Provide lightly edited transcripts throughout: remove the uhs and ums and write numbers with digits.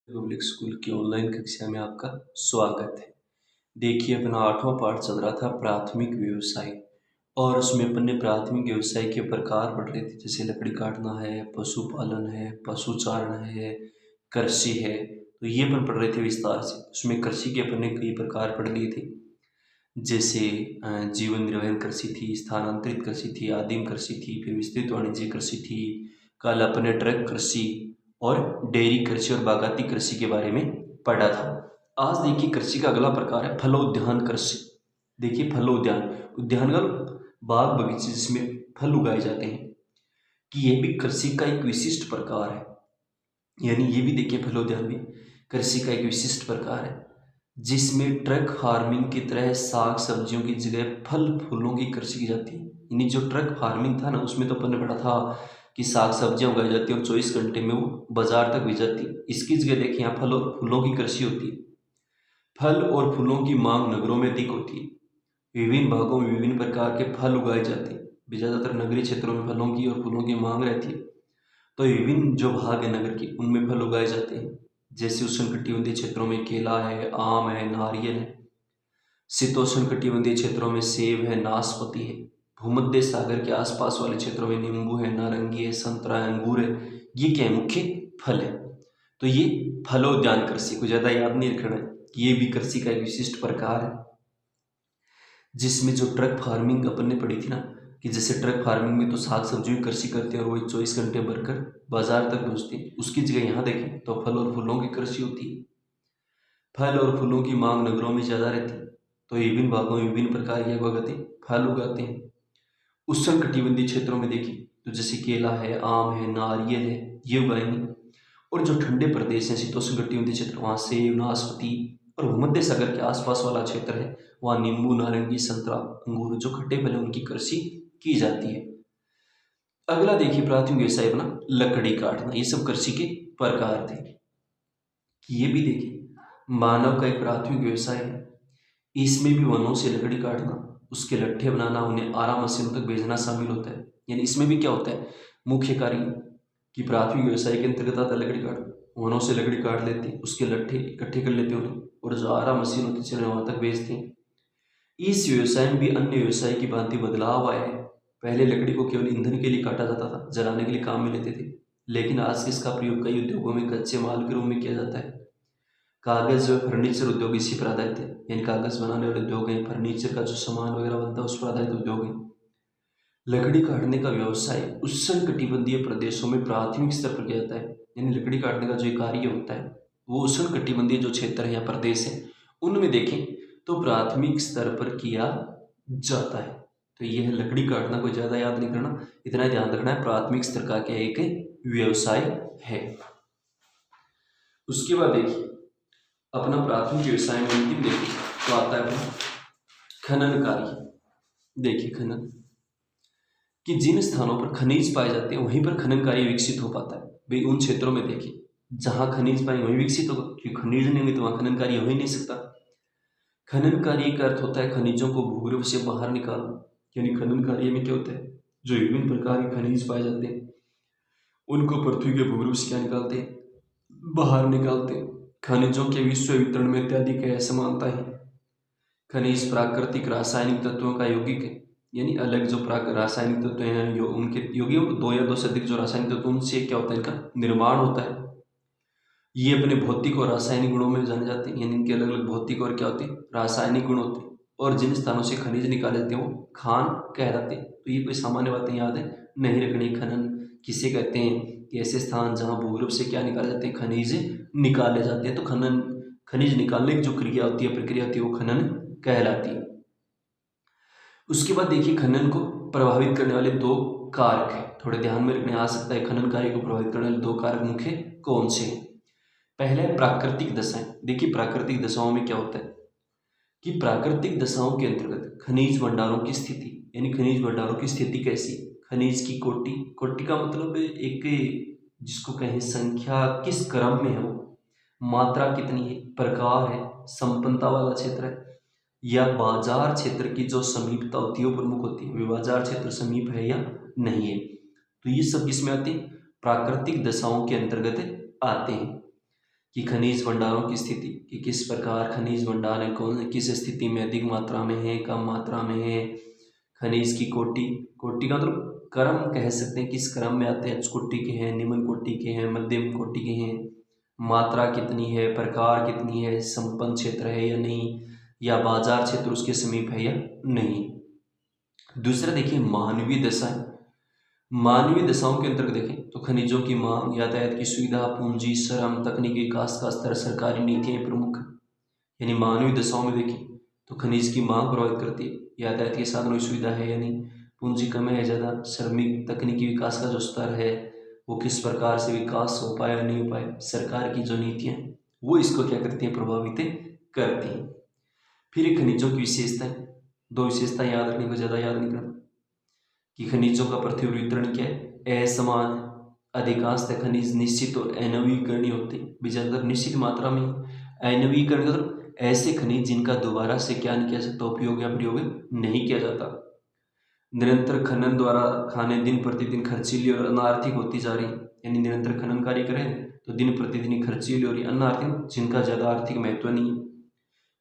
Public school की online कक्षा में आपका स्वागत है। देखिए अपना 8वां पाठ चल रहा था प्राथमिक व्यवसाय और उसमें अपन ने प्राथमिक व्यवसाय के प्रकार पढ़ रहे थे, जैसे लकड़ी काटना है, पशुपालन है, पशुचारण है, कृषि है। तो ये अपन पढ़ रहे थे विस्तार से। उसमें कृषि के अपन ने कई प्रकार पढ़ लिए थे, जैसे जीवन निर्वहन कृषि थी, स्थानांतरित कृषि थी, आदिम कृषि थी, फिर विस्तृत वाणिज्य कृषि थी। कल अपने ट्रक कृषि और डेयरी कृषि और बागायती कृषि के बारे में पढ़ा था। आज देखिए कृषि का अगला प्रकार है फलोद्यान कृषि। देखिए फलोद्यान, उद्यान का बाग बगीचे जिसमें फल उगाए जाते हैं, कि यह भी कृषि का एक विशिष्ट प्रकार है। यानी ये भी देखिए फलोद्यान भी कृषि का एक विशिष्ट प्रकार है, जिसमें ट्रक फार्मिंग की तरह साग सब्जियों की जगह फल फूलों की कृषि की जाती है। यानी जो ट्रक फार्मिंग था ना, उसमें तो अपन ने पढ़ा था कि साग सब्जियां उगाई जाती है और 24 घंटे में वो बाजार तक भेज जाती है। इसकी जगह देखिए यहाँ फल और फूलों की कृषि होती है। फल और फूलों की मांग नगरों में अधिक होती है। विभिन्न भागों में विभिन्न प्रकार के फल उगाए जाते हैं। ज़्यादातर नगरीय क्षेत्रों में फलों की और फूलों की मांग रहती है। तो विभिन्न जो भाग है नगर के, उनमें फल उगाए जाते हैं, जैसे उष्णकटिबंधीय क्षेत्रों में केला है, आम है, नारियल है। शीतोष्णकटिबंधीय क्षेत्रों में सेब है, नाशपाती है। भूमध्य सागर के आसपास वाले क्षेत्रों में नींबू है, नारंगी है, संतरा है, अंगूर है। ये क्या है? मुख्य फल है। तो ये फलोद्यान कृषि को ज्यादा याद नहीं रखना है, ये भी कृषि का एक विशिष्ट प्रकार है, जिसमें जो ट्रक फार्मिंग अपन ने पढ़ी थी ना, कि जैसे ट्रक फार्मिंग में तो साग सब्जियों की कृषि करते हैं और वही 24 घंटे भरकर बाजार तक पहुँचती है। उसकी जगह यहाँ देखें तो फल और फूलों की कृषि होती है। फल और फूलों की मांग नगरों में ज्यादा रहती है, तो विभिन्न भागों में विभिन्न प्रकार के उगाते हैं, फल उगाते हैं। उष्णकटिबंधीय क्षेत्रों में देखिए तो जैसे केला है, आम है, नारियल है, ये उगाएंगे। और जो ठंडे प्रदेश हैं, शीतोष्णकटिबंधीय क्षेत्र, वहाँ सेब, नाशपाती, और भूमध्य सागर के आसपास वाला क्षेत्र है, वहाँ नींबू, नारंगी, संतरा, अंगूर, जो खट्टे फल है, उनकी कृषि की जाती है। अगला देखिए प्राथमिक व्यवसाय अपना लकड़ी काटना। ये सब कृषि के प्रकार थे। ये भी देखिए मानव का एक प्राथमिक व्यवसाय है। इसमें भी वनों से लकड़ी काटना, उसके लट्ठे बनाना, उन्हें आरा मशीनों तक भेजना शामिल होता है। यानी इसमें भी क्या होता है? मुख्य कार्य कि प्राथमिक व्यवसाय के अंतर्गत आता है लकड़ी काटना। वनों से लकड़ी काट लेते हैं, उसके लट्ठे इकट्ठे कर लेते हैं उन्हें, और जो आरा मशीन होती है उन्हें वहां तक भेजते हैं। इस व्यवसाय में भी अन्य व्यवसाय की भांति बदलाव आया है। पहले लकड़ी को केवल ईंधन के लिए काटा जाता था, जलाने के लिए काम में लेते थे, लेकिन आज इसका प्रयोग कई उद्योगों में कच्चे माल के रूप में किया जाता है। कागज व फर्नीचर उद्योग इसी पर आधारित है। यानी कागज बनाने वाले उद्योग हैं, फर्नीचर का जो सामान वगैरह बनता है उस पर आधारित उद्योग है। लकड़ी काटने का व्यवसाय उष्णकटिबंधीय प्रदेशों में प्राथमिक स्तर पर किया जाता है। यानी लकड़ी काटने का जो ये कार्य होता है, वो उष्णकटिबंधीय जो क्षेत्र है या प्रदेश है, उनमें देखें तो प्राथमिक स्तर पर किया जाता है। तो यह लकड़ी काटना कोई ज्यादा याद नहीं करना, इतना ध्यान रखना है प्राथमिक स्तर का क्या एक व्यवसाय है। उसके बाद देखिए अपना प्राथमिक व्यवसाय में अंतिम देखिए तो आता है अपना खनन कार्य। देखिए खनन, कि जिन स्थानों पर खनिज पाए जाते हैं वहीं पर खनन कार्य विकसित हो पाता है। भाई उन क्षेत्रों में देखिए जहां खनिज पाए वहीं विकसित होगा, क्योंकि खनिज नहीं होंगे तो वहां खनन कार्य हो ही नहीं सकता। खनन कार्य का अर्थ होता है खनिजों को भूगर्भ से बाहर निकालना। यानी खनन कार्य में क्या होता है? जो विभिन्न प्रकार के खनिज पाए जाते हैं उनको पृथ्वी के भूगर्भ से क्या निकालते हैं? बाहर निकालते हैं। खनिजों के विश्व वितरण में अत्यधिक असमानता है। खनिज प्राकृतिक रासायनिक तत्वों का यौगिक है। यानी अलग जो रासायनिक तत्व हैं उनके यौगिक, दो या दो से अधिक जो रासायनिक तत्व, उनसे क्या होता है? इनका निर्माण होता है। ये अपने भौतिक और रासायनिक गुणों में जाने जाते हैं। यानी इनके अलग अलग भौतिक और क्या होते हैं? रासायनिक गुण होते हैं। और जिन स्थानों से खनिज निकाले जाते हैं वो खान कहलाते हैं। तो ये कोई सामान्य बातें याद है नहीं रखनी। खनन किसे कहते हैं? कि ऐसे स्थान जहाँ भूगर्भ से क्या निकाले जाते हैं? खनिज निकाले जाते हैं। तो खनन, खनिज निकालने की जो क्रिया होती है, प्रक्रिया होती है, वो खनन कहलाती है। उसके बाद देखिए खनन को प्रभावित करने वाले दो कारक हैं, थोड़े ध्यान में रखने आ सकता है। खनन कार्य को प्रभावित करने वाले दो कारक मुख्य कौन से हैं? पहला है प्राकृतिक दशाएं। देखिए प्राकृतिक दशाओं में क्या होता है कि प्राकृतिक दशाओं के अंतर्गत खनिज भंडारों की स्थिति, यानी खनिज भंडारों की स्थिति कैसी? खनिज की कोटि, कोटि का मतलब एक, जिसको कहें संख्या, किस क्रम में है वो, मात्रा कितनी है, प्रकार है, संपन्नता वाला क्षेत्र है, या बाजार क्षेत्र की जो समीपता होती है वो प्रमुख होती है। वे बाजार क्षेत्र समीप है या नहीं है। तो ये सब किसमें आते हैं? प्राकृतिक दशाओं के अंतर्गत आते हैं। कि खनिज भंडारों की स्थिति, कि किस प्रकार खनिज भंडार है, कौन किस स्थिति में अधिक मात्रा में है, कम मात्रा में है। खनिज की कोटि, कोटि का मतलब क्रम कह सकते हैं, किस क्रम में आते हैं, उच्च कोटि के हैं, निम्न कोटि के हैं, मध्यम कोटि के हैं, मात्रा कितनी है, प्रकार कितनी है, संपन्न क्षेत्र है या नहीं, या बाजार क्षेत्र उसके समीप है या नहीं। दूसरा देखिए मानवीय दशाएं। मानवीय दशाओं के अंतर्गत देखें तो खनिजों की मांग, यातायात की सुविधा, पूंजी, श्रम, तकनीकी विकास का स्तर, सरकारी नीतियां प्रमुख। यानी मानवीय दशाओं में देखें तो खनिज की मांग प्रभावित करती है, यातायात के साधनों की सुविधा है या नहीं, पूंजी कम है या ज़्यादा, श्रमिक तकनीकी विकास का जो स्तर है वो किस प्रकार से विकास हो पाया नहीं हो पाया, सरकार की जो नीतियाँ हैं वो इसको क्या करती हैं, प्रभावित करती हैं। फिर खनिजों की विशेषताएं, दो विशेषताएं याद रखने को, ज़्यादा याद नहीं करना, कि खनिजों का पृथ्वी पर वितरण क्या है, असमान है। अधिकांशतः खनिज निश्चित और अनवीकरणीय होते हैं, ज्यादातर निश्चित मात्रा में। अनवीकरण मतलब ऐसे खनिज जिनका दोबारा से क्या नहीं किया सकता, उपयोग या प्रयोग नहीं किया जाता। निरंतर खनन द्वारा खाने दिन प्रतिदिन खर्चीली और अनार्थिक होती जा रही, यानी निरंतर खनन कार्य करें तो दिन प्रतिदिन खर्चीली और अनार्थिक, जिनका ज्यादा आर्थिक महत्व नहीं है।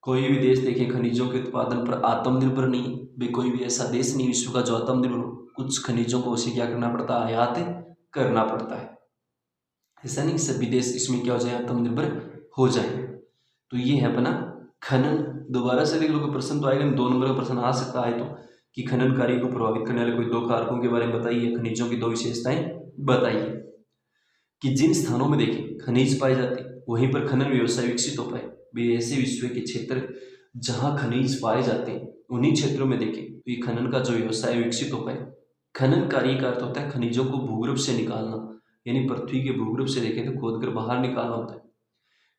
कोई भी देश देखें खनिजों के उत्पादन पर आत्मनिर्भर नहीं है, भी कोई भी ऐसा देश नहीं विश्व का जो आत्मनिर्भर हो, कुछ खनिजों को उसे क्या करना पड़ता है, आयात करना पड़ता है। ऐसा नहीं सभी देश इसमें क्या हो जाए, आत्मनिर्भर हो जाए। तो ये है अपना खनन। दोबारा से देख लो, कोई प्रश्न तो आएगा, 2 नंबर का प्रश्न आ सकता है तो, कि खनन कार्य को प्रभावित करने वाले कोई 2 कारकों के बारे में बताइए, खनिजों की 2 विशेषताएं बताइए। कि जिन स्थानों में देखें खनिज पाए जाते वहीं पर खनन व्यवसाय विकसित हो पाए। भी ऐसे विश्व के क्षेत्र जहां खनिज पाए जाते हैं उन्हीं क्षेत्रों में देखें तो ये खनन का जो व्यवसाय विकसित हो पाए। खनन कार्य का अर्थ होता है खनिजों को भूगर्भ से निकालना, यानी पृथ्वी के भूगर्भ से देखें तो खोदकर बाहर निकालना होता है।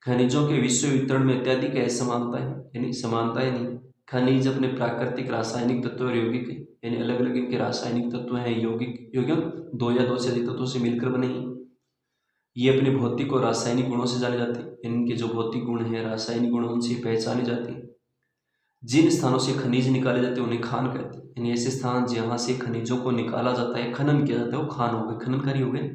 खनिजों के विश्व वितरण में अत्यधिक असमानता है, यानी समानता है नहीं। खनिज अपने प्राकृतिक रासायनिक तत्व और यौगिक, यानी अलग अलग इनके रासायनिक तत्व हैं, यौगिक यौगिक 2 या 2 से अधिक तत्वों से मिलकर बने हैं। ये अपने भौतिक और रासायनिक गुणों से जाने जाते हैं, इनके जो भौतिक गुण हैं, रासायनिक गुण, उनसे पहचाने जाते हैं। जिन स्थानों से खनिज निकाले जाते हैं उन्हें खान कहते हैं, यानी ऐसे स्थान जहाँ से खनिजों को निकाला जाता है, खनन किया जाता है, वो खान हो गए, खनन कार्य हो गए।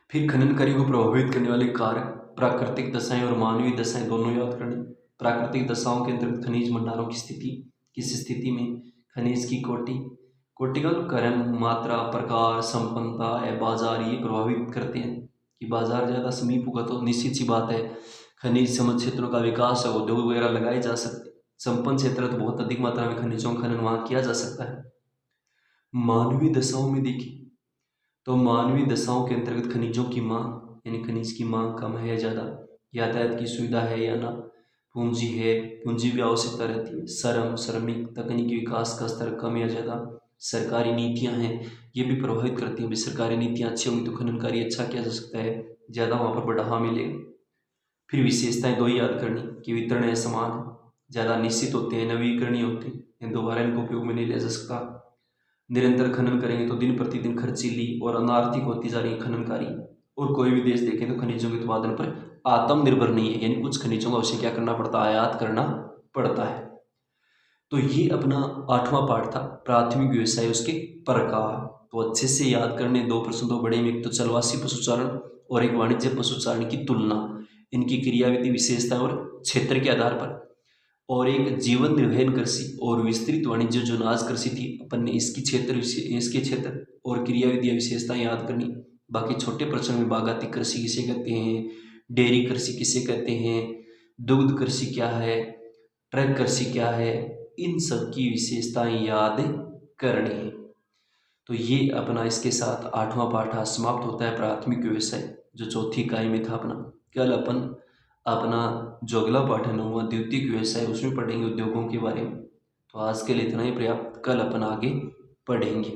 फिर खनन कार्य को प्रभावित करने वाले कारक, प्राकृतिक दशाएं और मानवीय दशाएं दोनों याद करनी। प्राकृतिक दशाओं के अंतर्गत खनिज भंडारों की स्थिति, किस स्थिति में, खनिज की कोटि, कोटि का क्रम, मात्रा, प्रकार, संपन्नता है, बाजार, ये प्रभावित करते हैं। कि बाजार ज़्यादा समीप होगा तो निश्चित सी बात है खनिज समृद्ध क्षेत्रों का विकास है, उद्योग वगैरह लगाए जा सकते। संपन्न क्षेत्र तो बहुत अधिक मात्रा में खनिजों का खनन वहाँ किया जा सकता है। मानवीय दशाओं में देखिए तो मानवीय दशाओं के अंतर्गत खनिजों की मांग, यानी खनिज की मांग कम है या ज़्यादा, यातायात की सुविधा है या ना, पूंजी है, पूंजी भी आवश्यकता रहती है, श्रम, श्रमिक, तकनीकी विकास का स्तर कम या ज़्यादा, सरकारी नीतियां हैं ये भी प्रभावित करती हैं। भी सरकारी नीतियां अच्छी होंगी तो खनन कार्य अच्छा किया जा सकता है, ज़्यादा वहाँ पर बढ़ावा मिलेगा। फिर विशेषताएं 2 ही याद करनी, कि वितरण है समान है, ज़्यादा निश्चित होते हैं, नवीकरणीय होते हैं, दोबारा इनको उपयोग में नहीं लिया जा सकता। निरंतर खनन करेंगे तो दिन प्रतिदिन खर्चीली और अनार्थिक होती जा रही है खनन कार्य। और कोई भी देश देखें तो खनिजों के उत्पादन पर आत्मनिर्भर नहीं है, यानी कुछ खनिजों का उसे क्या करना पड़ता है, आयात करना पड़ता है। तो ये अपना 8वां पार्ट था, प्राथमिक व्यवसाय उसके प्रकार। तो अच्छे से याद करने 2 प्रश्न तो बड़े में, एक तो चलवासी पशुचारण और एक वाणिज्य पशुचारण की तुलना, इनकी क्रियाविधि, विशेषता और क्षेत्र के आधार पर। और एक जीवन निर्वहन कृषि और विस्तृत वाणिज्य जो नाज कृषि थी, अपन ने इसके क्षेत्र और क्रियाविधि विशेषता याद करनी। बाकी छोटे प्रश्न में बागाती कृषि किसे कहते हैं, डेयरी कृषि किसे कहते हैं, दुग्ध कृषि क्या है, ट्रक कृषि क्या है, इन सब की विशेषताएं याद करनी है। तो ये अपना इसके साथ 8वां पाठ आज समाप्त होता है, प्राथमिक व्यवसाय, जो चौथी इकाई में था अपना। कल अपन अपना जो अगला पाठ है 9वां द्वितीयक व्यवसाय, उसमें पढ़ेंगे उद्योगों के बारे में। तो आज के लिए इतना ही पर्याप्त, कल अपन आगे पढ़ेंगे।